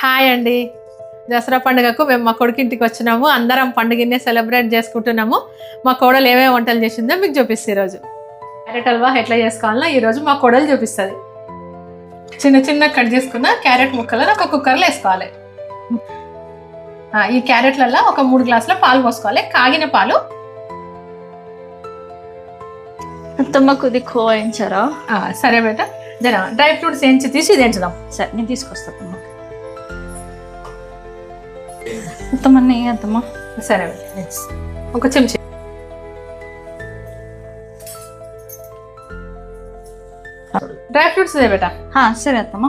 Hi అండి. దసరా పండుగకు మేము మా కొడుకు ఇంటికి వచ్చినాము. అందరం పండుగనే సెలబ్రేట్ చేసుకుంటున్నాము. మా కోడలు ఏమేమి వంటలు చేసిందో మీకు చూపిస్తుంది ఈరోజు. క్యారెట్ హల్వా ఎట్లా చేసుకోవాలన్నా ఈరోజు మా కోడలు చూపిస్తుంది. చిన్న చిన్న కట్ చేసుకున్న క్యారెట్ ముక్కలను ఒక కుక్కర్లో వేసుకోవాలి. ఈ క్యారెట్లలో ఒక 3 గ్లాసుల పాలు పోసుకోవాలి, కాగిన పాలు. అత్తమ్మ కొద్ది కోయించారా? సరే బేట, జర డ్రై ఫ్రూట్స్ ఏంచి తీసి ఇది ఎంచుదాం. సరే నేను తీసుకొస్తాను అత్తమ్మ. నెయ్యి అత్తమ్మ. సరే బేట, ఒక చెంచా. డ్రై ఫ్రూట్స్ ఇదే బేట. సరే అత్తమ్మ.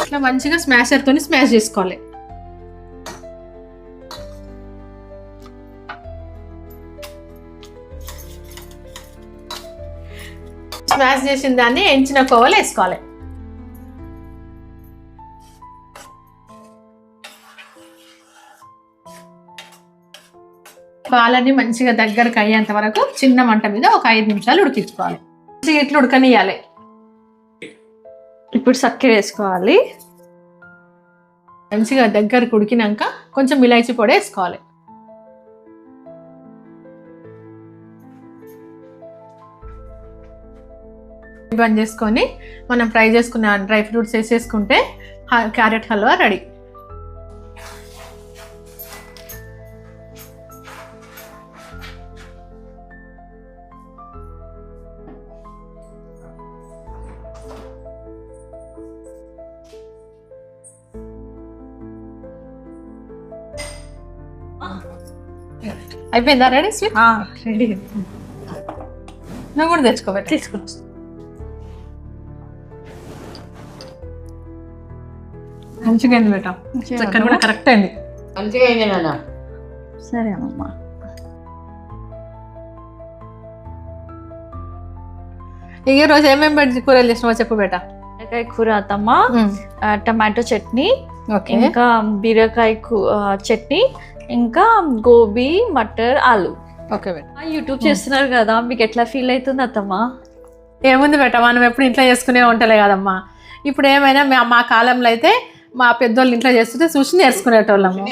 ఇట్లా మంచిగా స్మాషర్తో స్మాష్ చేసుకోవాలి. స్మాష్ చేసిన దాన్ని ఎంచిన కోవలు వేసుకోవాలి. పాలన్నీ మంచిగా దగ్గరకు అయ్యేంత వరకు చిన్న మంట మీద ఒక 5 నిమిషాలు ఉడికించుకోవాలి. ఇట్లా ఉడకనియాలి. ఇప్పుడు చక్కెర వేసుకోవాలి. మంచిగా దగ్గరకు ఉడికినాక కొంచెం ఇలాచీ పొడి వేసుకోవాలి. బంద్ చేసుకొని మనం ఫ్రై చేసుకున్న డ్రై ఫ్రూట్స్ వేసేసుకుంటే క్యారెట్ హల్వా రెడీ. అయిపోయిందా? Ready sweet ready. నువ్వు కూడా తెచ్చుకోవాలి. తీసుకుని మంచిగా అయింది బేట, చక్కెర కూడా కరెక్ట్ అయింది. మంచిగా అయింది నాన్న. సరే అమ్మమ్మ. ఈ రోజు ఏమేమి పెట్టి కూరలు చేసినావో చెప్పు బేట. బీరకాయ కూర అత్తమ్మ, టమాటో చట్నీ, ఓకే, ఇంకా బీరకాయ చట్నీ, ఇంకా గోబీ మటర్ ఆలు. ఓకే బేట. యూట్యూబ్ చేస్తున్నారు కదా, మీకు ఎట్లా ఫీల్ అవుతుంది అత్తమ్మ? ఏముంది బేట, మనం ఎప్పుడు ఇంట్లో చేసుకునే వంటలే కదమ్మా. ఇప్పుడు ఏమైనా మా కాలంలో అయితే మా పెద్దోళ్ళు ఇంట్లో చేస్తుంటే చూసి నేర్చుకునేటోళ్ళము.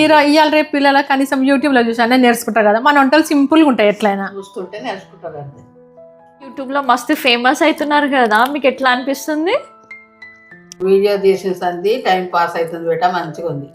ఇవాళ రేపు పిల్లలు కనీసం యూట్యూబ్లో చూసి అన్నీ నేర్చుకుంటారు కదా. మన వంటలు సింపుల్గా ఉంటాయి, ఎట్లయినా చూసుకుంటే నేర్చుకుంటారు. అంతే. యూట్యూబ్లో మస్తు ఫేమస్ అవుతున్నారు కదా, మీకు ఎట్లా అనిపిస్తుంది? వీడియో తీసేసంది టైం పాస్ అవుతుంది బేట, మంచిగా ఉంది.